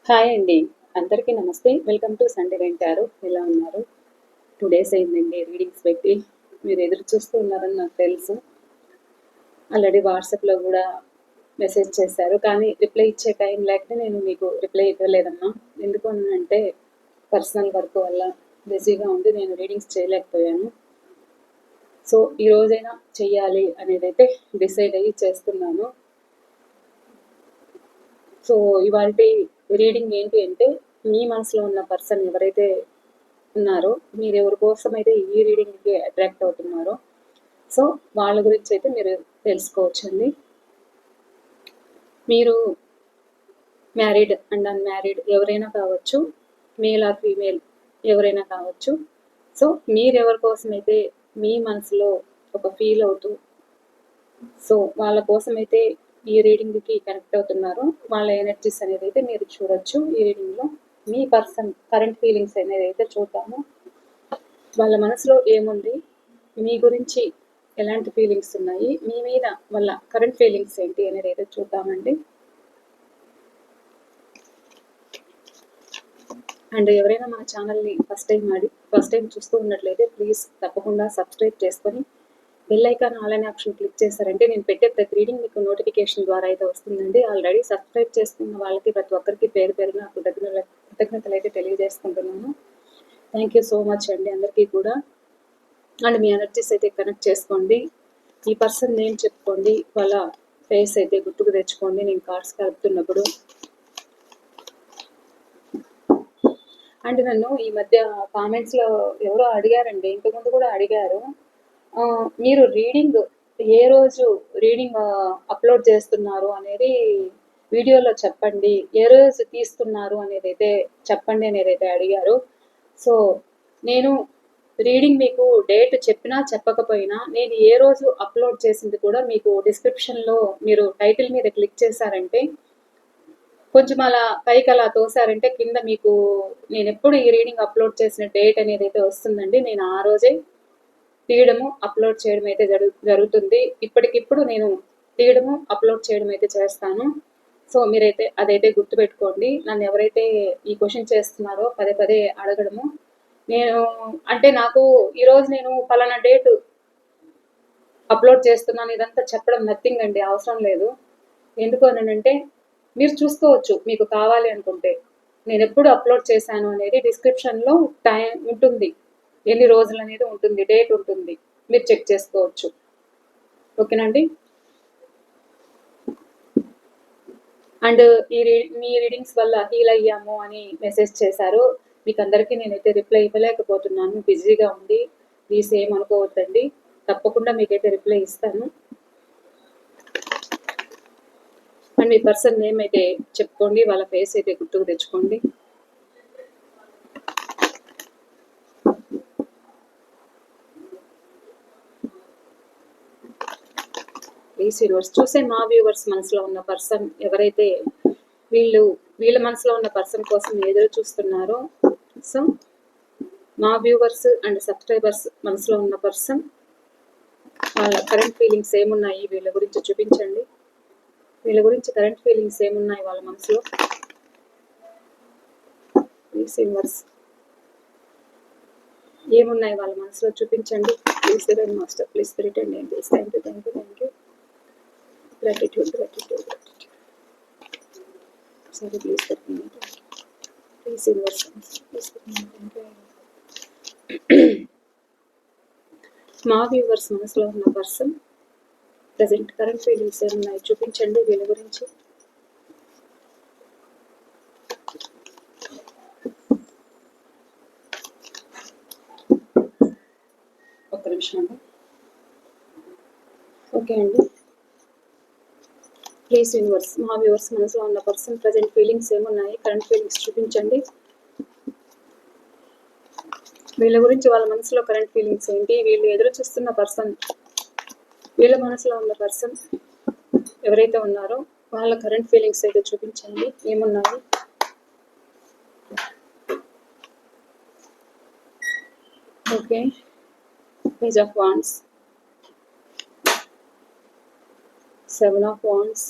Hi అండి. అందరికీ నమస్తే. Welcome to Sunday night tarot. ఎలా ఉన్నారు? 2 డేస్ అయిందండి రీడింగ్స్ పెట్టి. మీరు ఎదురు చూస్తూ ఉన్నారని నాకు తెలుసు. ఆల్రెడీ వాట్సాప్‌లో గూడా మెసేజ్ చేశారు. కానీ రిప్లై ఇచ్చే టైం లేక నేను మీకు రిప్లై ఇవ్వలేదమ్మా. ఎందుకు అనంటే పర్సనల్ వర్క్ వల్ల బిజీగా ఉండి నేను రీడింగ్స్ చేయలేకపోయాను. సో, ఈ రోజైనా చెయ్యాలి అనేదైతే డిసైడ్ అయ్యి చేస్తున్నాను. సో, ఇవాల్టి రీడింగ్ ఏంటి అంటే, మీ మనసులో ఉన్న పర్సన్ ఎవరైతే ఉన్నారో, మీరు ఎవరి కోసమైతే ఈ రీడింగ్‌కి అట్రాక్ట్ అవుతున్నారో, సో, వాళ్ళ గురించి అయితే మీరు తెలుసుకోవచ్చండి. మీరు మ్యారీడ్ అండ్ అన్‌మ్యారీడ్ ఎవరైనా కావచ్చు, మేల్ ఆర్ ఫీమేల్ ఎవరైనా కావచ్చు. సో, మీరెవరి కోసమైతే మీ మనసులో ఒక ఫీల్ అవుతూ, సో, వాళ్ళ కోసమైతే ఈ రీడింగ్‌కి కనెక్ట్ అవుతున్నారో, వాళ్ళ ఎనర్జీస్ అనేదైతే మీరు చూడొచ్చు ఈ రీడింగ్‌లో. మీ పర్సన్ కరెంట్ ఫీలింగ్స్ అనేదైతే చూద్దాము. వాళ్ళ మనసులో ఏముంది? మీ గురించి ఎలాంటి ఫీలింగ్స్ ఉన్నాయి? మీ మీద వాళ్ళ కరెంట్ ఫీలింగ్స్ ఏంటి అనేదైతే చూద్దామండి. అండ్ ఎవరైనా మన ఛానల్‌ని ఫస్ట్ టైం చూస్తూ ఉన్నట్లయితే ప్లీజ్ తప్పకుండా సబ్స్క్రైబ్ చేసుకొని బెల్ ఐకాన్ ఆల్ అనే ఆప్షన్ క్లిక్ చేశారంటే నేను పెట్టే ప్రతి రీడింగ్ మీకు నోటిఫికేషన్ ద్వారా అయితే వస్తుందండి. ఆల్రెడీ సబ్స్క్రైబ్ చేసుకున్న వాళ్ళకి ప్రతి ఒక్కరికి పేరు పేరున కృతజ్ఞతలు అయితే తెలియజేసుకుంటున్నాను. థ్యాంక్ యూ సో మచ్ అండి అందరికీ కూడా. అండ్ మీ ఎనర్జీస్ అయితే కనెక్ట్ చేసుకోండి. ఈ పర్సన్ నేమ్ చెప్పుకోండి. వాళ్ళ ఫేస్ అయితే గుర్తుకు తెచ్చుకోండి నేను కార్డ్స్ కలుపుతున్నప్పుడు. అండ్ నన్ను ఈ మధ్య కామెంట్స్‌లో ఎవరో అడిగారండి. ఇంతకుముందు కూడా అడిగారు. మీరు ఏ రోజు రీడింగ్ అప్లోడ్ చేస్తున్నారు అనేది వీడియోలో చెప్పండి. ఏ రోజు తీస్తున్నారు అనేదైతే చెప్పండి అనేదైతే అడిగారు. సో, నేను రీడింగ్ మీకు డేట్ చెప్పినా చెప్పకపోయినా నేను ఏ రోజు అప్లోడ్ చేసింది కూడా మీకు డిస్క్రిప్షన్‌లో మీరు టైటిల్ మీద క్లిక్ చేశారంటే కొంచెం అలా పైకి అలా తోసారంటే కింద మీకు నేనెప్పుడు ఈ రీడింగ్ అప్లోడ్ చేసిన డేట్ అనేదైతే వస్తుందండి. నేను ఆ రోజే తీయడము అప్లోడ్ చేయడం అయితే జరుగుతుంది. ఇప్పటికిప్పుడు నేను తీయడము అప్లోడ్ చేయడం అయితే చేస్తాను. సో, మీరైతే అదైతే గుర్తుపెట్టుకోండి. నన్ను ఎవరైతే ఈ క్వెషన్ చేస్తున్నారో పదే పదే అడగడము. నేను అంటే నాకు ఈరోజు నేను పలానా డేటు అప్లోడ్ చేస్తున్నాను ఇదంతా చెప్పడం నథింగ్ అండి. అవసరం లేదు. ఎందుకు అనంటే మీరు చూసుకోవచ్చు మీకు కావాలి అనుకుంటే. నేనెప్పుడు అప్లోడ్ చేశాను అనేది డిస్క్రిప్షన్‌లో టైం ఉంటుంది. ఎన్ని రోజులు అనేది ఉంటుంది. డేట్ ఉంటుంది. మీరు చెక్ చేసుకోవచ్చు. ఓకేనండి. అండ్ మీ రీడింగ్స్ వల్ల హీల్ అయ్యాము అని మెసేజ్ చేశారు. మీకు అందరికీ నేనైతే రిప్లై ఇవ్వలేకపోతున్నాను. బిజీగా ఉంది. ప్లీజ్ ఏమనుకోవద్దండి. తప్పకుండా మీకైతే రిప్లై ఇస్తాను. అండ్ మీ పర్సన్ నేమ్ అయితే చెప్పుకోండి. వాళ్ళ ఫేస్ అయితే గుర్తుకు తెచ్చుకోండి. ప్లీజ్ వ్యూవర్స్ చూసే మా వ్యూవర్స్ మనసులో ఉన్న పర్సన్ ఎవరైతే వీళ్ళ మనసులో ఉన్న పర్సన్ కోసం ఎదురు చూస్తున్నారో, సో మా వ్యూవర్స్ అండ్ సబ్స్క్రైబర్స్ మనసులో ఉన్న పర్సన్ వాళ్ళ కరెంట్ ఫీలింగ్స్ ఏమున్నాయి వీళ్ళ గురించి చూపించండి. వీళ్ళ గురించి కరెంట్ ఫీలింగ్స్ ఏమున్నాయి వాళ్ళ మనసులో. ప్లీజ్ యూనివర్స్ ఏమున్నాయి వాళ్ళ మనసులో చూపించండి. Please divine master please spirit and angels thank you gratitude సరే ప్లీజ్ ప్లీజ్ యూనివర్స్ ప్లీజ్ మా వ్యూవర్స్ మనసులో ఉన్న పర్సన్ ప్రజెంట్ కరెంట్ ఫీలింగ్స్ ఏమున్నాయి చూపించండి వీళ్ళ గురించి. ఒక్క నిమిషం అండి. ఓకే అండి. ప్లీజ్ యూనివర్స్ మా వ్యూవర్స్ మనసులో ఉన్న పర్సన్ ప్రజెంట్ ఫీలింగ్స్ ఏమున్నాయి కరెంట్ ఫీలింగ్స్ చూపించండి. వీళ్ళ గురించి వాళ్ళ మనసులో కరెంట్ ఫీలింగ్స్ ఏంటి, వీళ్ళు ఎదురు చూస్తున్న పర్సన్ వీళ్ళ మనసులో ఉన్న పర్సన్ ఎవరైతే ఉన్నారో వాళ్ళ కరెంట్ ఫీలింగ్స్ అయితే చూపించండి ఏమున్నాయి. Okay page of wands, 7 of wands,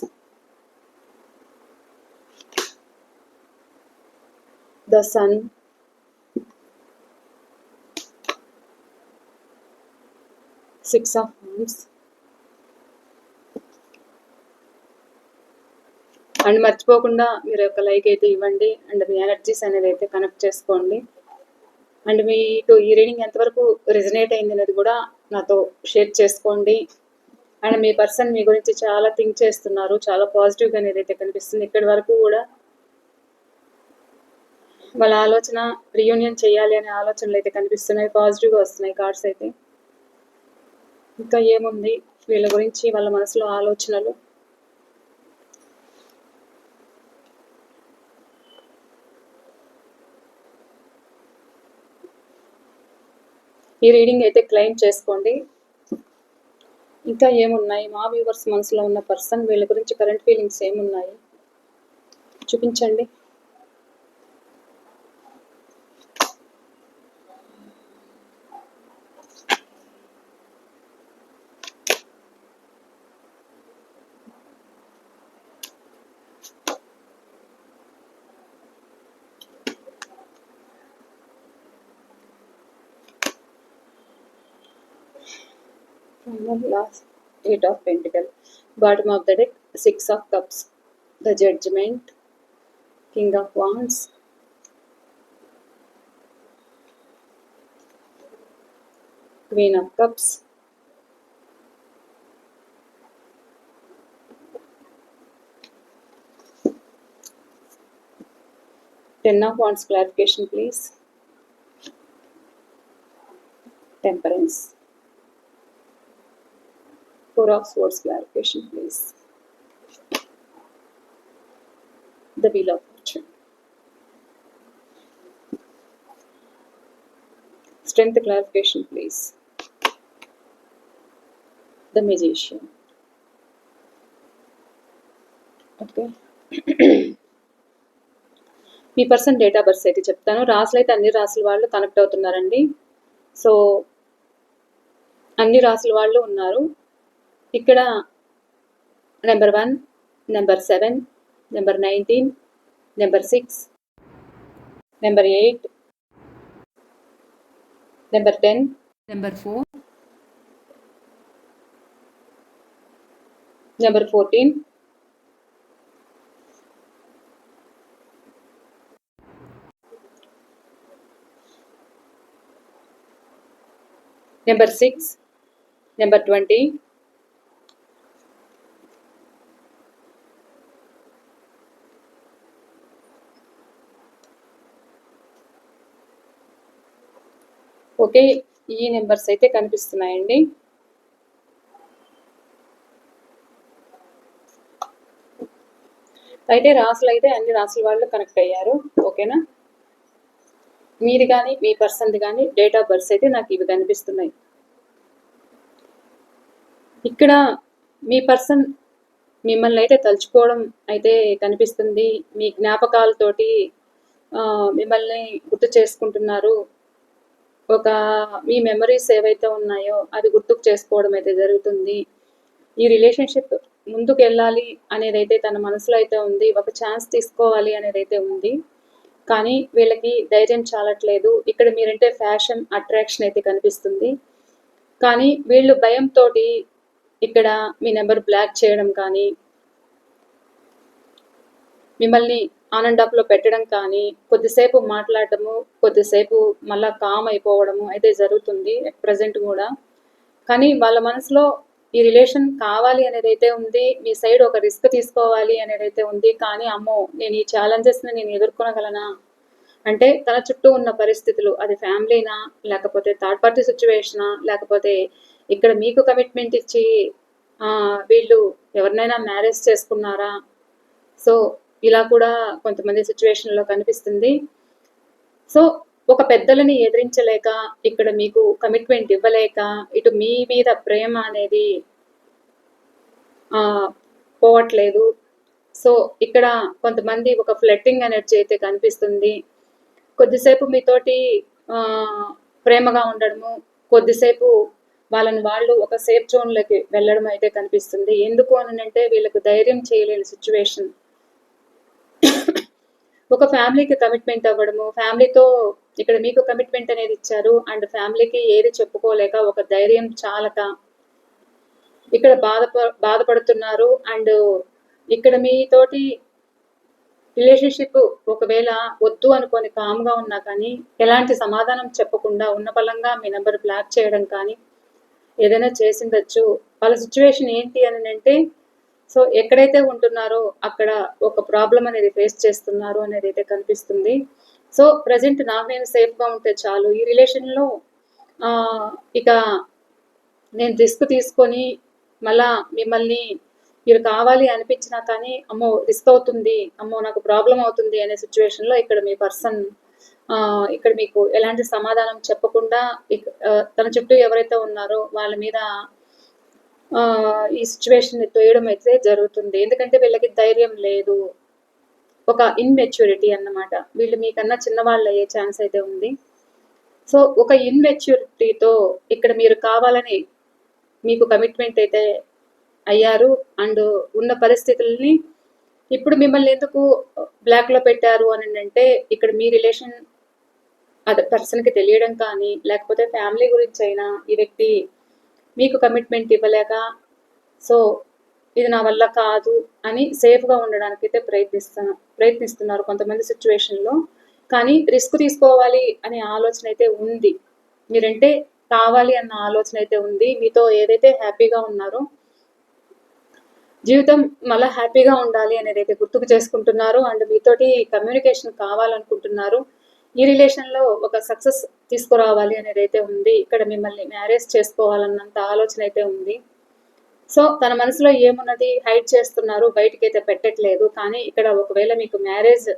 the sun, six of wands. And మర్చిపోకుండా మీరు ఒక లైక్ అయితే ఇవ్వండి అండ్ మీ ఎనర్జీస్ అనేది అయితే కనెక్ట్ చేసుకోండి. అండ్ మీకు ఈ రీడింగ్ ఎంతవరకు రెజనేట్ అయింది అనేది కూడా నాతో షేర్ చేసుకోండి. అండ్ మీ పర్సన్ మీ గురించి చాలా థింక్ చేస్తున్నారు, చాలా పాజిటివ్గా అనేది అయితే కనిపిస్తుంది. ఇక్కడి వరకు కూడా వాళ్ళ ఆలోచన రీయూనియన్ చేయాలి అనే ఆలోచనలు అయితే కనిపిస్తున్నాయి, పాజిటివ్గా వస్తున్నాయి కార్డ్స్ అయితే. ఇంకా ఏముంది వీళ్ళ గురించి వాళ్ళ మనసులో ఆలోచనలు? ఈ రీడింగ్ అయితే క్లెయిమ్ చేసుకోండి. ఇంకా ఏమున్నాయి మా వ్యూవర్స్ మనసులో ఉన్న పర్సన్ వీళ్ళ గురించి కరెంట్ ఫీలింగ్స్ ఏమున్నాయి చూపించండి. Last, 8 of Pentacles, bottom of the deck, 6 of Cups, the Judgment, King of Wands, Queen of Cups, Ten of Wands. Clarification please. Temperance, Four of Swords. Clarification please. The Wheel of Fortune, Strength. Clarification please. The Magician. Okay, me person date of birth అయితే చెప్తాను. రాసులు అయితే అన్ని రాసుల వాళ్ళు connect అవుతున్నారండి. So అన్ని రాసుల వాళ్ళు ఉన్నారు ఇక్కడ. Number 1, number 7, number 19, number 6, number 8, number 10, number 4, number 14, number 6, number 20, okay. ఈ నెంబర్స్ అయితే కనిపిస్తున్నాయండి. అయితే రాసులు అయితే అన్ని రాసుల వాళ్ళు కనెక్ట్ అయ్యారు. ఓకేనా, మీది కానీ మీ పర్సన్ది కానీ డేట్ ఆఫ్ బర్త్ అయితే నాకు ఇవి కనిపిస్తున్నాయి. ఇక్కడ మీ పర్సన్ మిమ్మల్ని అయితే తలుచుకోవడం అయితే కనిపిస్తుంది. మీ జ్ఞాపకాలతోటి మిమ్మల్ని గుర్తు చేసుకుంటున్నారు. ఒక మీ మెమరీస్ ఏవైతే ఉన్నాయో అది గుర్తుకు చేసుకోవడం అయితే జరుగుతుంది. ఈ రిలేషన్షిప్ ముందుకు వెళ్ళాలి అనేది అయితే తన మనసులో అయితే ఉంది. ఒక ఛాన్స్ తీసుకోవాలి అనేది అయితే ఉంది. కానీ వీళ్ళకి ధైర్యం చాలట్లేదు. ఇక్కడ మీరంటే ఫ్యాషన్, అట్రాక్షన్ అయితే కనిపిస్తుంది. కానీ వీళ్ళు భయంతో ఇక్కడ మీ నెంబర్ బ్లాక్ చేయడం కానీ, మిమ్మల్ని ఆన్ అండ్ ఆఫ్లో పెట్టడం కానీ, కొద్దిసేపు మాట్లాడటము, కొద్దిసేపు మళ్ళీ కామ్ అయిపోవడము అయితే జరుగుతుంది ప్రజెంట్ కూడా. కానీ వాళ్ళ మనసులో ఈ రిలేషన్ కావాలి అనేది అయితే ఉంది. మీ సైడ్ ఒక రిస్క్ తీసుకోవాలి అనేది అయితే ఉంది. కానీ అమ్మో, నేను ఈ ఛాలెంజెస్ని నేను ఎదుర్కొనగలనా అంటే తన చుట్టూ ఉన్న పరిస్థితులు, అది ఫ్యామిలీనా, లేకపోతే థర్డ్ పార్టీ సిచ్యువేషనా, లేకపోతే ఇక్కడ మీకు కమిట్మెంట్ ఇచ్చి వీళ్ళు ఎవరినైనా మ్యారేజ్ చేసుకున్నారా, సో ఇలా కూడా కొంతమంది సిచ్యువేషన్లో కనిపిస్తుంది. సో ఒక పెద్దలని ఎదిరించలేక, ఇక్కడ మీకు కమిట్మెంట్ ఇవ్వలేక, ఇటు మీ మీద ప్రేమ అనేది పోవట్లేదు. సో ఇక్కడ కొంతమంది ఒక ఫ్లట్టింగ్ ఎనర్జీ అయితే కనిపిస్తుంది. కొద్దిసేపు మీతోటి ప్రేమగా ఉండడము, కొద్దిసేపు వాళ్ళని వాళ్ళు ఒక సేఫ్ జోన్లోకి వెళ్ళడం అయితే కనిపిస్తుంది. ఎందుకు అని అంటే వీళ్ళకు ధైర్యం చేయలేని సిచ్యువేషన్. ఒక ఫ్యామిలీకి కమిట్మెంట్ అవ్వడము, ఫ్యామిలీతో ఇక్కడ మీకు కమిట్మెంట్ అనేది ఇచ్చారు. అండ్ ఫ్యామిలీకి ఏది చెప్పుకోలేక, ఒక ధైర్యం చాలక ఇక్కడ బాధపడుతున్నారు. అండ్ ఇక్కడ మీతోటి రిలేషన్షిప్ ఒకవేళ వద్దు అనుకొని కామ్గా ఉన్నా కానీ, ఎలాంటి సమాధానం చెప్పకుండా ఉన్న పలంగా మీ నెంబర్ బ్లాక్ చేయడం కానీ ఏదైనా చేసిండొచ్చు. వాళ్ళ సిచ్యువేషన్ ఏంటి అని అంటే, సో ఎక్కడైతే ఉంటున్నారో అక్కడ ఒక ప్రాబ్లం అనేది ఫేస్ చేస్తున్నారు అనేది అయితే కనిపిస్తుంది. సో ప్రజెంట్ నేను సేఫ్గా ఉంటే చాలు ఈ రిలేషన్లో. ఇక నేను రిస్క్ తీసుకొని మళ్ళా మిమ్మల్ని మీరు కావాలి అనిపించినా కానీ, అమ్మో రిస్క్ అవుతుంది, అమ్మో నాకు ప్రాబ్లం అవుతుంది అనే సిచ్యువేషన్లో ఇక్కడ మీ పర్సన్ ఇక్కడ మీకు ఎలాంటి సమాధానం చెప్పకుండా తన చుట్టూ ఎవరైతే ఉన్నారో వాళ్ళ మీద ఈ సిచ్యువేషన్ తోయడం అయితే జరుగుతుంది. ఎందుకంటే వీళ్ళకి ధైర్యం లేదు, ఒక ఇన్మెచ్యూరిటీ అన్నమాట. వీళ్ళు మీకన్నా చిన్నవాళ్ళు అయ్యే ఛాన్స్ అయితే ఉంది. సో ఒక ఇన్మెచ్యూరిటీతో ఇక్కడ మీరు కావాలని మీకు కమిట్మెంట్ అయితే అయ్యారు. అండ్ ఉన్న పరిస్థితుల్ని ఇప్పుడు మిమ్మల్ని ఎందుకు బ్లాక్లో పెట్టారు అని అంటే, ఇక్కడ మీ రిలేషన్ అదర్ పర్సన్కి తెలియడం కానీ, లేకపోతే ఫ్యామిలీ గురించి అయినా ఈ వ్యక్తి మీకు కమిట్మెంట్ ఇవ్వలేక, సో ఇది నా వల్ల కాదు అని సేఫ్గా ఉండడానికి అయితే ప్రయత్నిస్తున్నారు కొంతమంది సిచ్యువేషన్లో. కానీ రిస్క్ తీసుకోవాలి అనే ఆలోచన అయితే ఉంది, మీరంటే కావాలి అన్న ఆలోచన అయితే ఉంది. మీతో ఏదైతే హ్యాపీగా ఉన్నారో, జీవితం మళ్ళీ హ్యాపీగా ఉండాలి అనేది అయితే గుర్తుకు చేసుకుంటున్నారు. అండ్ మీతోటి కమ్యూనికేషన్ కావాలనుకుంటున్నారు. ఈ రిలేషన్లో ఒక సక్సెస్ తీసుకురావాలి అనేది అయితే ఉంది. ఇక్కడ మిమ్మల్ని మ్యారేజ్ చేసుకోవాలన్నంత ఆలోచన అయితే ఉంది. సో తన మనసులో ఏమున్నది హైడ్ చేస్తున్నారు, బయటికి అయితే పెట్టట్లేదు. కానీ ఇక్కడ ఒకవేళ మీకు మ్యారేజ్,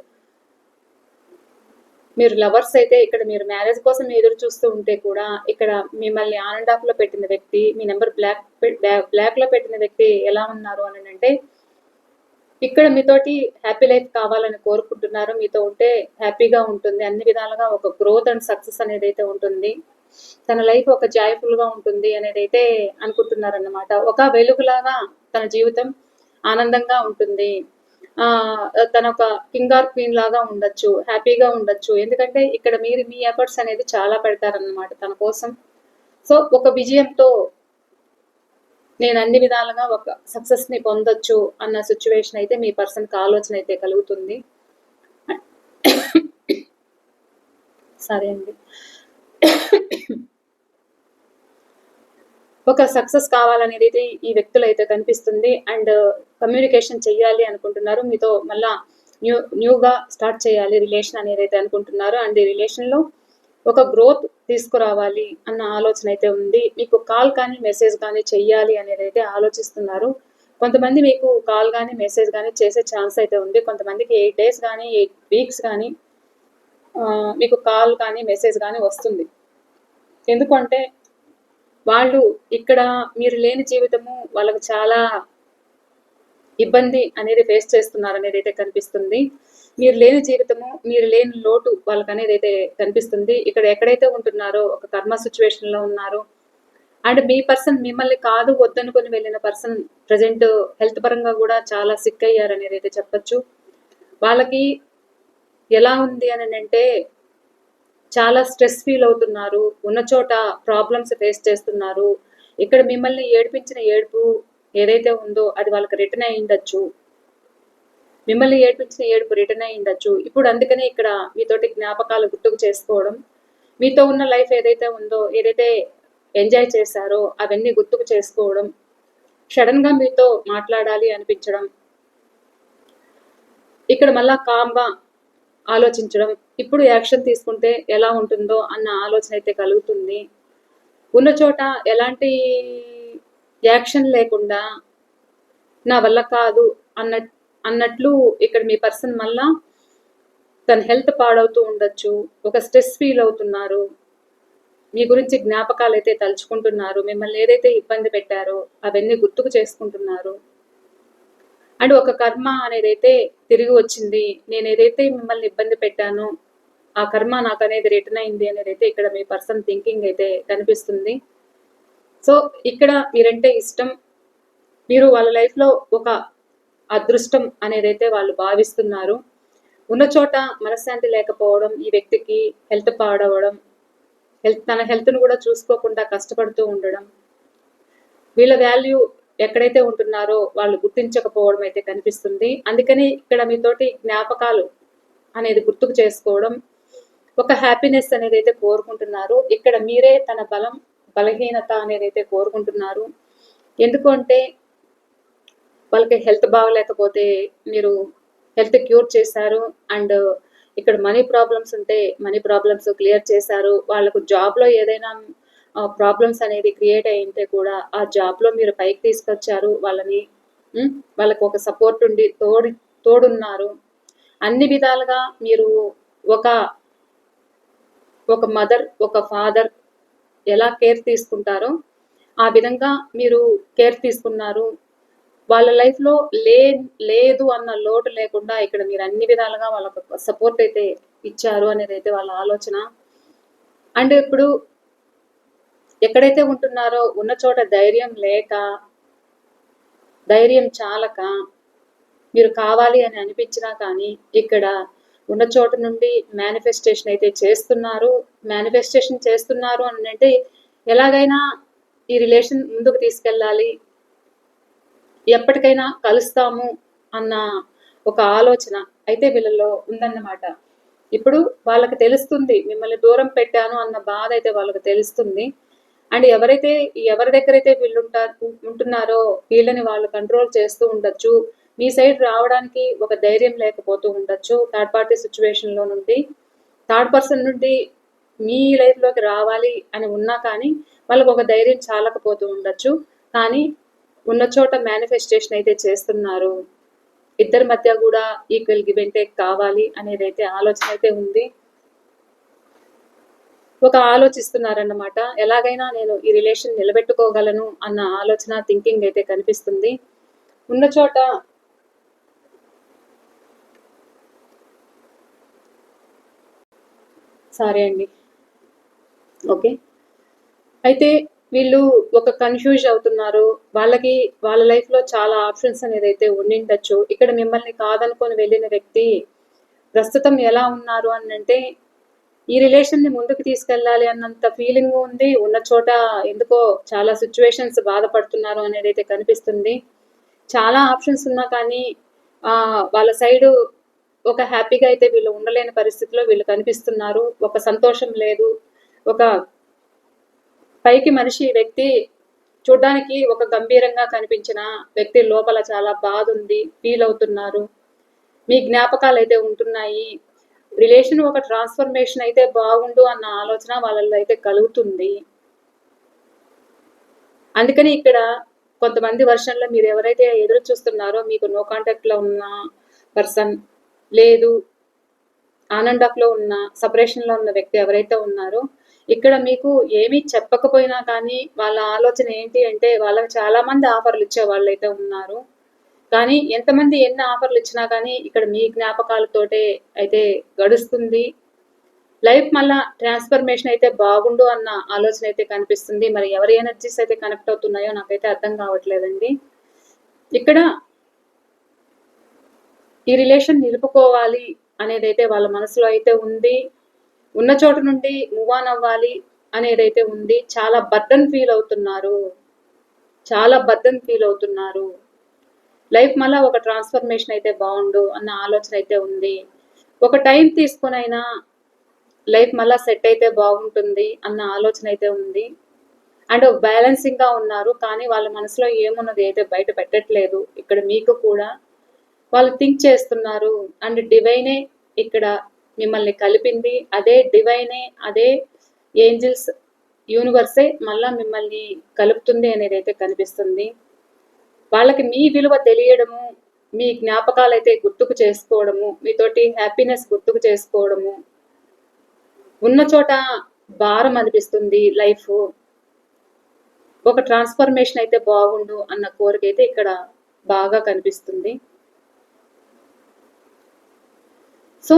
మీరు లవర్స్ అయితే ఇక్కడ మీరు మ్యారేజ్ కోసం ఎదురు చూస్తూ ఉంటే కూడా, ఇక్కడ మిమ్మల్ని ఆన్ అండ్ ఆఫ్లో పెట్టిన వ్యక్తి, మీ నెంబర్ బ్లాక్లో పెట్టిన వ్యక్తి ఎలా ఉన్నారు అని అంటే, ఇక్కడ మీతోటి హ్యాపీ లైఫ్ కావాలని కోరుకుంటున్నారు. మీతో ఉంటే హ్యాపీగా ఉంటుంది, అన్ని విధాలుగా ఒక గ్రోత్ అండ్ సక్సెస్ అనేది అయితే ఉంటుంది. తన లైఫ్ ఒక జాయ్ఫుల్గా ఉంటుంది అనేది అయితే అనుకుంటున్నారన్నమాట. ఒక వెలుగులాగా తన జీవితం ఆనందంగా ఉంటుంది. తన ఒక కింగ్ ఆర్ క్వీన్ లాగా ఉండొచ్చు, హ్యాపీగా ఉండొచ్చు. ఎందుకంటే ఇక్కడ మీరు మీ ఎఫర్ట్స్ అనేది చాలా పెడతారన్నమాట తన కోసం. సో ఒక విజయంతో నేను అన్ని విధాలుగా ఒక సక్సెస్ని పొందొచ్చు అన్న సిచ్యువేషన్ అయితే మీ పర్సన్కి ఆలోచన అయితే కలుగుతుంది. సరే అండి, ఒక సక్సెస్ కావాలనేది అయితే ఈ వ్యక్తులు అయితే కనిపిస్తుంది. అండ్ కమ్యూనికేషన్ చెయ్యాలి అనుకుంటున్నారు, మీతో మళ్ళా న్యూగా స్టార్ట్ చేయాలి రిలేషన్ అనేది అయితే అనుకుంటున్నారు. అండ్ ఈ రిలేషన్లో ఒక గ్రోత్ తీసుకురావాలి అన్న ఆలోచన అయితే ఉంది. మీకు కాల్ కానీ మెసేజ్ కానీ చెయ్యాలి అనేది అయితే ఆలోచిస్తున్నారు. కొంతమంది మీకు కాల్ కానీ మెసేజ్ కానీ చేసే ఛాన్స్ అయితే ఉంది. కొంతమందికి 8 days కానీ 8 weeks కానీ మీకు కాల్ కానీ మెసేజ్ కానీ వస్తుంది. ఎందుకంటే వాళ్ళు ఇక్కడ మీరు లేని జీవితము వాళ్ళకు చాలా ఇబ్బంది అనేది ఫేస్ చేస్తున్నారు అనేది అయితే కనిపిస్తుంది. మీరు లేని జీవితము, మీరు లేని లోటు వాళ్ళకి అనేది అయితే కనిపిస్తుంది. ఇక్కడ ఎక్కడైతే ఉంటున్నారో ఒక కర్మ సిచ్యువేషన్లో ఉన్నారు. అండ్ మీ పర్సన్ మిమ్మల్ని కాదు వద్దనుకొని వెళ్ళిన పర్సన్ ప్రజెంట్ హెల్త్ పరంగా కూడా చాలా సిక్ అయ్యారు అనేది అయితే చెప్పచ్చు. వాళ్ళకి ఎలా ఉంది అని అంటే, చాలా స్ట్రెస్ ఫీల్ అవుతున్నారు, ఉన్న చోట ప్రాబ్లమ్స్ ఫేస్ చేస్తున్నారు. ఇక్కడ మిమ్మల్ని ఏడిపించిన ఏడుపు ఏదైతే ఉందో అది వాళ్ళకి రిటర్న్ అయి ఉండొచ్చు. మిమ్మల్ని ఏడిపించిన ఏడుపు రిటర్న్ అయి ఉండొచ్చు. ఇప్పుడు అందుకనే ఇక్కడ మీతోటి జ్ఞాపకాలు గుర్తుకు చేసుకోవడం, మీతో ఉన్న లైఫ్ ఏదైతే ఉందో, ఏదైతే ఎంజాయ్ చేశారో అవన్నీ గుర్తుకు చేసుకోవడం, సడన్గా మీతో మాట్లాడాలి అనిపించడం, ఇక్కడ మళ్ళా కామ్గా ఆలోచించడం, ఇప్పుడు యాక్షన్ తీసుకుంటే ఎలా ఉంటుందో అన్న ఆలోచన అయితే కలుగుతుంది. ఉన్న చోట ఎలాంటి యాక్షన్ లేకుండా నా వల్ల కాదు అన్నట్లు ఇక్కడ మీ పర్సన్ మళ్ళా తన హెల్త్ పాడవుతూ ఉండొచ్చు, ఒక స్ట్రెస్ ఫీల్ అవుతున్నారు, మీ గురించి జ్ఞాపకాలు అయితే తలుచుకుంటున్నారు, మిమ్మల్ని ఏదైతే ఇబ్బంది పెట్టారో అవన్నీ గుర్తుకు చేసుకుంటున్నారు. అండ్ ఒక కర్మ అనేది అయితే తిరిగి వచ్చింది, నేను ఏదైతే మిమ్మల్ని ఇబ్బంది పెట్టానో ఆ కర్మ నాకు అనేది రిటర్న్ అయింది అనేది అయితే ఇక్కడ మీ పర్సన్ థింకింగ్ అయితే కనిపిస్తుంది. సో ఇక్కడ మీరంటే ఇష్టం, మీరు వాళ్ళ లైఫ్లో ఒక అదృష్టం అనేది అయితే వాళ్ళు భావిస్తున్నారు. ఉన్న చోట మనశ్శాంతి లేకపోవడం, ఈ వ్యక్తికి హెల్త్ పాడవడం, తన హెల్త్‌ను కూడా చూసుకోకుండా కష్టపడుతూ ఉండడం, వీళ్ళ వాల్యూ ఎక్కడైతే ఉంటున్నారో వాళ్ళు గుర్తించకపోవడం అయితే కనిపిస్తుంది. అందుకని ఇక్కడ మీతోటి జ్ఞాపకాలు అనేది గుర్తుకు చేసుకోవడం, ఒక హ్యాపీనెస్ అనేది అయితే కోరుకుంటున్నారు. ఇక్కడ మీరే తన బలహీనత అనేది అయితే కోరుకుంటున్నారు. ఎందుకు అంటే వాళ్ళకి హెల్త్ బాగలేకపోతే మీరు హెల్త్ క్యూర్ చేశారు. అండ్ ఇక్కడ మనీ ప్రాబ్లమ్స్ ఉంటే మనీ ప్రాబ్లమ్స్ క్లియర్ చేశారు. వాళ్ళకు జాబ్‌లో ఏదైనా ప్రాబ్లమ్స్ అనేది క్రియేట్ అయ్యుంటే కూడా ఆ జాబ్‌లో మీరు పైకి తీసుకొచ్చారు వాళ్ళని. వాళ్ళకి ఒక సపోర్ట్ ఉండి తోడున్నారు. అన్ని విధాలుగా మీరు ఒక మదర్, ఒక ఫాదర్ ఎలా కేర్ తీసుకుంటారో ఆ విధంగా మీరు కేర్ తీసుకున్నారు. వాళ్ళ లైఫ్‌లో లేదు అన్న లోటు లేకుండా ఇక్కడ మీరు అన్ని విధాలుగా వాళ్ళకు సపోర్ట్ అయితే ఇచ్చారు అనేదైతే వాళ్ళ ఆలోచన. అండ్ ఇప్పుడు ఎక్కడైతే ఉంటున్నారో ఉన్న చోట ధైర్యం లేక, ధైర్యం చాలక, మీరు కావాలి అని అనిపించినా కానీ ఇక్కడ ఉన్న చోట నుండి మేనిఫెస్టేషన్ అయితే చేస్తున్నారు. మేనిఫెస్టేషన్ చేస్తున్నారు అనంటే ఎలాగైనా ఈ రిలేషన్ ముందుకు తీసుకెళ్ళాలి, ఎప్పటికైనా కలుస్తాము అన్న ఒక ఆలోచన అయితే వీళ్ళలో ఉందన్నమాట. ఇప్పుడు వాళ్ళకి తెలుస్తుంది మిమ్మల్ని దూరం పెట్టాను అన్న బాధ అయితే వాళ్ళకి తెలుస్తుంది. అండ్ ఎవరి దగ్గరైతే వీళ్ళు ఉంటున్నారో వీళ్ళని వాళ్ళు కంట్రోల్ చేస్తూ ఉండొచ్చు. మీ సైడ్ రావడానికి ఒక ధైర్యం లేకపోతూ ఉండొచ్చు. థర్డ్ పార్టీ సిచ్యువేషన్‌లో నుండి, థర్డ్ పర్సన్ నుండి మీ లైఫ్‌లోకి రావాలి అని ఉన్నా కానీ వాళ్ళకి ఒక ధైర్యం చాలకపోతూ ఉండొచ్చు. కానీ ఉన్న చోట మేనిఫెస్టేషన్ అయితే చేస్తున్నారు. ఇద్దరి మధ్య కూడా ఈక్వల్ గివ్ అండ్ టేక్ కావాలి అనేదైతే ఆలోచన అయితే ఉంది. ఒక ఆలోచిస్తున్నారన్నమాట. ఎలాగైనా నేను ఈ రిలేషన్ నిలబెట్టుకోగలను అన్న ఆలోచన, థింకింగ్ అయితే కనిపిస్తుంది. ఉన్న చోట సారీ అండి. ఓకే. అయితే వీళ్ళు ఒక కన్‌ఫ్యూజ్ అవుతున్నారు. వాళ్ళ లైఫ్‌లో చాలా ఆప్షన్స్ అనేదైతే ఉండిండొచ్చు. ఇక్కడ మిమ్మల్ని కాదనుకొని వెళ్ళిన వ్యక్తి ప్రస్తుతం ఎలా ఉన్నారు అనంటే ఈ రిలేషన్‌ని ముందుకు తీసుకెళ్ళాలి అన్నంత ఫీలింగ్ ఉంది. ఉన్న చోట ఎందుకో చాలా సిచ్యువేషన్స్ బాధపడుతున్నారు అనేదైతే కనిపిస్తుంది. చాలా ఆప్షన్స్ ఉన్నా కానీ వాళ్ళ సైడు ఒక హ్యాపీగా అయితే వీళ్ళు ఉండలేని పరిస్థితిలో వీళ్ళు కనిపిస్తున్నారు. ఒక సంతోషం లేదు. ఒక పైకి వ్యక్తి చూడ్డానికి ఒక గంభీరంగా కనిపించిన వ్యక్తి లోపల చాలా బాధ ఉంది, ఫీల్ అవుతున్నారు. మీ జ్ఞాపకాలు అయితే ఉంటున్నాయి. రిలేషన్ ఒక ట్రాన్స్ఫర్మేషన్ అయితే బాగుండు అన్న ఆలోచన వాళ్ళలో అయితే కలుగుతుంది. అందుకని ఇక్కడ కొంతమంది వర్షన్లో మీరు ఎవరైతే ఎదురు చూస్తున్నారో మీకు నో కాంటాక్ట్లో ఉన్న పర్సన్ లేదు, ఆన్ అండ్ ఆఫ్లో ఉన్న సపరేషన్లో ఉన్న వ్యక్తి ఎవరైతే ఉన్నారో ఇక్కడ మీకు ఏమీ చెప్పకపోయినా కానీ వాళ్ళ ఆలోచన ఏంటి అంటే వాళ్ళకి చాలా మంది ఆఫర్లు ఇచ్చే వాళ్ళైతే ఉన్నారు. కానీ ఎంతమంది ఎన్ని ఆఫర్లు ఇచ్చినా కానీ ఇక్కడ మీ జ్ఞాపకాలతోటే అయితే గడుస్తుంది. లైఫ్ మళ్ళా ట్రాన్స్ఫర్మేషన్ అయితే బాగుండు అన్న ఆలోచన అయితే కనిపిస్తుంది. మరి ఎవరి ఎనర్జీస్ అయితే కనెక్ట్ అవుతున్నాయో నాకైతే అర్థం కావట్లేదండి. ఇక్కడ ఈ రిలేషన్ నిలుపుకోవాలి అనేదైతే వాళ్ళ మనసులో అయితే ఉంది. ఉన్న చోటు నుండి మూవ్ ఆన్ అవ్వాలి అనేదైతే ఉంది. చాలా బర్డన్ ఫీల్ అవుతున్నారు. లైఫ్ మళ్ళా ఒక ట్రాన్స్ఫర్మేషన్ అయితే బాగుండు అన్న ఆలోచన అయితే ఉంది. ఒక టైం తీసుకునైనా లైఫ్ మళ్ళా సెట్ అయితే బాగుంటుంది అన్న ఆలోచన అయితే ఉంది. అండ్ బ్యాలెన్సింగ్గా ఉన్నారు. కానీ వాళ్ళ మనసులో ఏమున్నది అయితే బయట పెట్టట్లేదు. ఇక్కడ మీకు కూడా వాళ్ళు థింక్ చేస్తున్నారు. అండ్ డివైనే ఇక్కడ మిమ్మల్ని కలిపింది. అదే డివైనే, అదే ఏంజిల్స్, యూనివర్సే మళ్ళా మిమ్మల్ని కలుపుతుంది అనేది అయితే కనిపిస్తుంది. వాళ్ళకి మీ విలువ తెలియడము, మీ జ్ఞాపకాలు అయితే గుర్తుకు చేసుకోవడము, మీతోటి హ్యాపీనెస్ గుర్తుకు చేసుకోవడము, ఉన్న చోట భారం అనిపిస్తుంది లైఫ్. ఒక ట్రాన్స్ఫర్మేషన్ అయితే బాగుండు అన్న కోరిక అయితే ఇక్కడ బాగా కనిపిస్తుంది. సో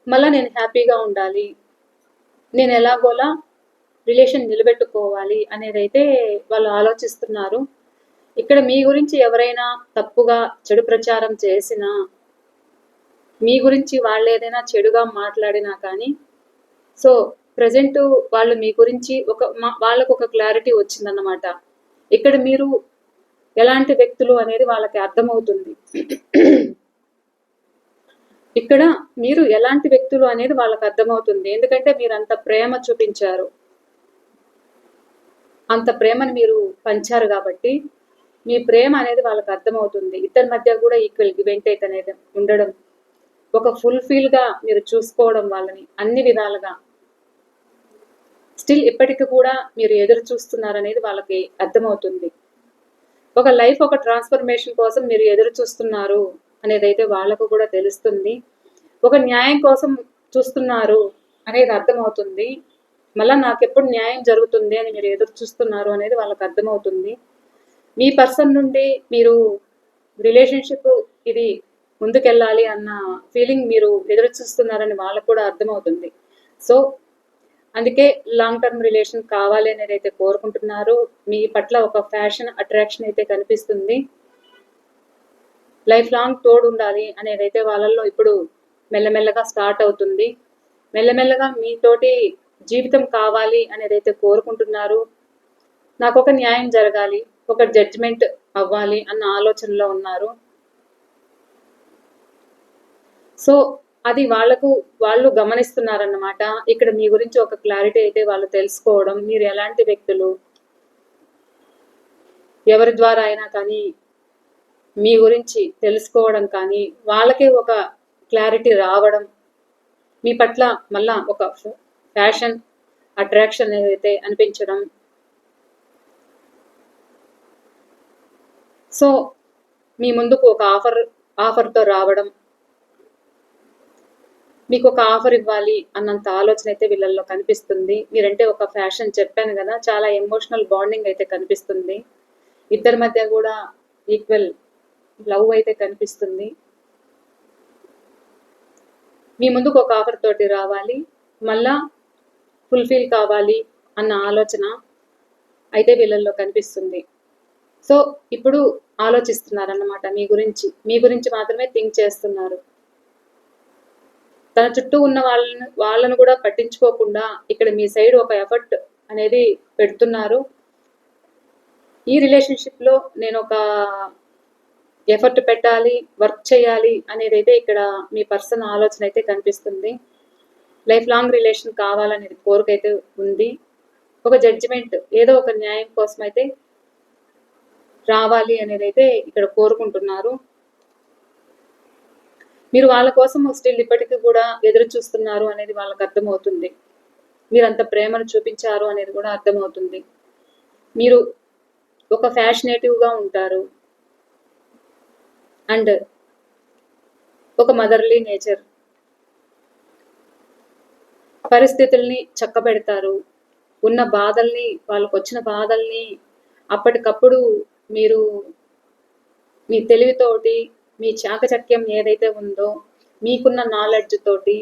మళ్ళీ నేను హ్యాపీగా ఉండాలి, నేను ఎలాగోలా రిలేషన్ నిలబెట్టుకోవాలి అనేదైతే వాళ్ళు ఆలోచిస్తున్నారు. ఇక్కడ మీ గురించి ఎవరైనా తప్పుగా చెడు ప్రచారం చేసినా మీ గురించి వాళ్ళు ఏదైనా చెడుగా మాట్లాడినా కానీ, సో ప్రజెంట్ వాళ్ళు మీ గురించి వాళ్ళకు ఒక క్లారిటీ వచ్చిందన్నమాట. ఇక్కడ మీరు ఎలాంటి వ్యక్తులు అనేది వాళ్ళకి అర్థమవుతుంది. ఇక్కడ మీరు ఎలాంటి వ్యక్తులు అనేది వాళ్ళకి అర్థమవుతుంది. ఎందుకంటే మీరు అంత ప్రేమ చూపించారు, అంత ప్రేమను మీరు పంచారు కాబట్టి మీ ప్రేమ అనేది వాళ్ళకి అర్థమవుతుంది. ఇద్దరి మధ్య కూడా ఈక్వల్ గివ్ అండ్ టేక్ అనేది ఉండడం, ఒక ఫుల్ఫిల్గా మీరు చూసుకోవడం వాళ్ళని అన్ని విధాలుగా, స్టిల్ ఇప్పటికీ కూడా మీరు ఎదురు చూస్తున్నారనేది వాళ్ళకి అర్థమవుతుంది. ఒక లైఫ్ ఒక ట్రాన్స్ఫర్మేషన్ కోసం మీరు ఎదురు చూస్తున్నారు అనేది అయితే వాళ్ళకు కూడా తెలుస్తుంది. ఒక న్యాయం కోసం చూస్తున్నారు అనేది అర్థమవుతుంది. మళ్ళీ నాకు ఎప్పుడు న్యాయం జరుగుతుంది అని మీరు ఎదురు చూస్తున్నారు అనేది వాళ్ళకి అర్థమవుతుంది. మీ పర్సన్ నుండి మీరు రిలేషన్షిప్ ఇది ముందుకెళ్ళాలి అన్న ఫీలింగ్ మీరు ఎదురు చూస్తున్నారని వాళ్ళకు కూడా అర్థమవుతుంది. సో అందుకే లాంగ్ టర్మ్ రిలేషన్ కావాలి అనేది అయితే కోరుకుంటున్నారు. మీ పట్ల ఒక ఫ్యాషన్ అట్రాక్షన్ అయితే కనిపిస్తుంది. లైఫ్ లాంగ్ తోడు ఉండాలి అనేది అయితే వాళ్ళల్లో ఇప్పుడు మెల్లమెల్లగా స్టార్ట్ అవుతుంది. మెల్లమెల్లగా మీతోటి జీవితం కావాలి అనేది అయితే కోరుకుంటున్నారు. నాకు ఒక న్యాయం జరగాలి, ఒక జడ్జిమెంట్ అవ్వాలి అన్న ఆలోచనలో ఉన్నారు. సో అది వాళ్ళు గమనిస్తున్నారన్నమాట. ఇక్కడ మీ గురించి ఒక క్లారిటీ అయితే వాళ్ళు తెలుసుకోవడం, మీరు ఎలాంటి వ్యక్తులు, ఎవరి ద్వారా అయినా కానీ మీ గురించి తెలుసుకోవడం కానీ, వాళ్ళకే ఒక క్లారిటీ రావడం, మీ పట్ల మళ్ళా ఒక ఫ్యాషన్ అట్రాక్షన్ ఏదైతే అనిపించడం. సో మీ ముందుకు ఒక ఆఫర్తో రావడం, మీకు ఒక ఆఫర్ ఇవ్వాలి అన్నంత ఆలోచన అయితే వీళ్ళల్లో కనిపిస్తుంది. మీరంటే ఒక ఫ్యాషన్ చెప్పాను కదా, చాలా ఎమోషనల్ బాండింగ్ అయితే కనిపిస్తుంది. ఇద్దరి మధ్య కూడా ఈక్వల్ లవ్ అయితే కనిపిస్తుంది. మీ ముందుకు ఒక ఆఫర్ తోటి రావాలి, మళ్ళా ఫుల్ఫిల్ కావాలి అన్న ఆలోచన అయితే వీళ్ళల్లో కనిపిస్తుంది. సో ఇప్పుడు ఆలోచిస్తున్నారన్నమాట మీ గురించి మాత్రమే థింక్ చేస్తున్నారు. తన చుట్టూ ఉన్న వాళ్ళను కూడా పట్టించుకోకుండా ఇక్కడ మీ సైడ్ ఒక ఎఫర్ట్ అనేది పెడుతున్నారు. ఈ రిలేషన్షిప్లో నేను ఒక ఎఫర్ట్ పెట్టాలి, వర్క్ చేయాలి అనేది అయితే ఇక్కడ మీ పర్సన్ ఆలోచన అయితే కనిపిస్తుంది. లైఫ్ లాంగ్ రిలేషన్ కావాలనేది కోరికైతే ఉంది. ఒక జడ్జిమెంట్, ఏదో ఒక న్యాయం కోసం అయితే రావాలి అనేది అయితే ఇక్కడ కోరుకుంటున్నారు. మీరు వాళ్ళ కోసం స్టిల్ ఇప్పటికీ కూడా ఎదురు చూస్తున్నారు అనేది వాళ్ళకి అర్థమవుతుంది. మీరు అంత ప్రేమను చూపించారు అనేది కూడా అర్థమవుతుంది. మీరు ఒక ఫ్యాషనేటివ్గా ఉంటారు అండ్ ఒక మదర్లీ నేచర్, పరిస్థితుల్ని చక్కబెడతారు. ఉన్న బాధల్ని, వాళ్ళకు వచ్చిన బాధల్ని అప్పటికప్పుడు మీరు మీ తెలివితోటి, మీ చాకచక్యం ఏదైతే ఉందో, మీకున్న నాలెడ్జ్ తోటి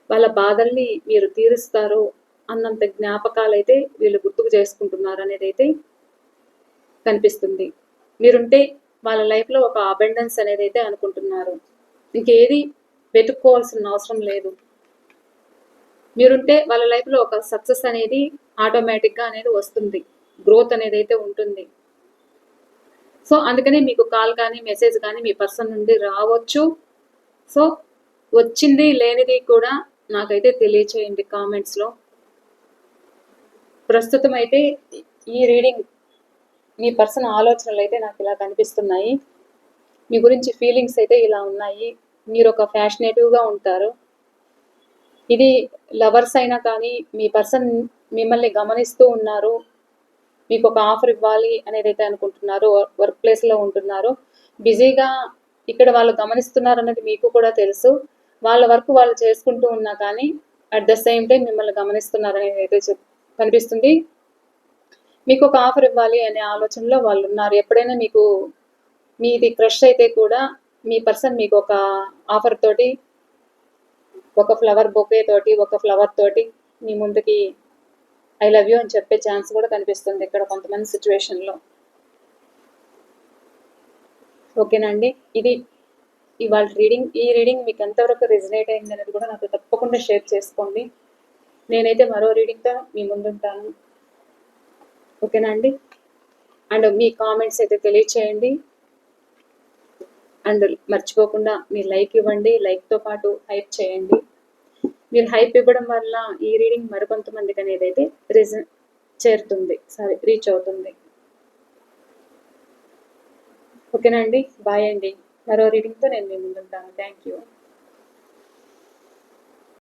వాళ్ళ బాధల్ని మీరు తీరుస్తారు అన్నంత జ్ఞాపకాలు అయితే వీళ్ళు గుర్తుకు చేసుకుంటున్నారు అనేది అయితే కనిపిస్తుంది. మీరుంటే వాళ్ళ లైఫ్లో ఒక అబెండెన్స్ అనేది అయితే అనుకుంటున్నారు. ఇంకేది వెతుక్కోవాల్సిన అవసరం లేదు. మీరుంటే వాళ్ళ లైఫ్లో ఒక సక్సెస్ అనేది ఆటోమేటిక్గా అనేది వస్తుంది, గ్రోత్ అనేది అయితే ఉంటుంది. సో అందుకనే మీకు కాల్ కానీ మెసేజ్ కానీ మీ పర్సన్ నుండి రావచ్చు. సో వచ్చింది లేనిది కూడా నాకైతే తెలియచేయండి కామెంట్స్లో. ప్రస్తుతం అయితే ఈ రీడింగ్ మీ పర్సన్ ఆలోచనలు అయితే నాకు ఇలా కనిపిస్తున్నాయి. మీ గురించి ఫీలింగ్స్ అయితే ఇలా ఉన్నాయి. మీరు ఒక ఫ్యాషనేటివ్గా ఉంటారు. ఇది లవర్స్ అయినా కానీ మీ పర్సన్ మిమ్మల్ని గమనిస్తూ ఉన్నారు, మీకు ఒక ఆఫర్ ఇవ్వాలి అనేది అయితే అనుకుంటున్నారు. వర్క్ ప్లేస్లో ఉంటున్నారు, బిజీగా ఇక్కడ వాళ్ళు గమనిస్తున్నారు అన్నది మీకు కూడా తెలుసు. వాళ్ళ వర్క్ వాళ్ళు చేసుకుంటూ ఉన్నా కానీ అట్ ద సేమ్ టైం మిమ్మల్ని గమనిస్తున్నారు అనేది అయితే కనిపిస్తుంది. మీకు ఒక ఆఫర్ ఇవ్వాలి అనే ఆలోచనలో వాళ్ళు ఉన్నారు. ఎప్పుడైనా మీకు మీది క్రష్ అయితే కూడా మీ పర్సన్ మీకు ఒక ఆఫర్ తోటి, ఒక ఫ్లవర్ బొకే తోటి, ఒక ఫ్లవర్ తోటి మీ ముందుకి ఐ లవ్ యూ అని చెప్పే ఛాన్స్ కూడా కనిపిస్తుంది ఇక్కడ కొంతమంది సిచ్యువేషన్లో. ఓకేనండి, ఇది ఇవాళ ఈ రీడింగ్ మీకు ఎంతవరకు రెజినేట్ అయింది అనేది కూడా నాతో తప్పకుండా షేర్ చేసుకోండి. నేనైతే మరో రీడింగ్తో మీ ముందుంటాను. ఓకేనా అండి? అండ్ మీ కామెంట్స్ అయితే తెలియచేయండి. అండ్ మర్చిపోకుండా మీరు లైక్ ఇవ్వండి. లైక్తో పాటు హైప్ చేయండి. మీరు హైప్ ఇవ్వడం వల్ల ఈ రీడింగ్ మరికొంతమందికి అనేది అయితే రీచ్ అవుతుంది. ఓకేనా అండి? బాయ్ అండి. మరో రీడింగ్తో నేను మీ ముందుంటాను. Thank you.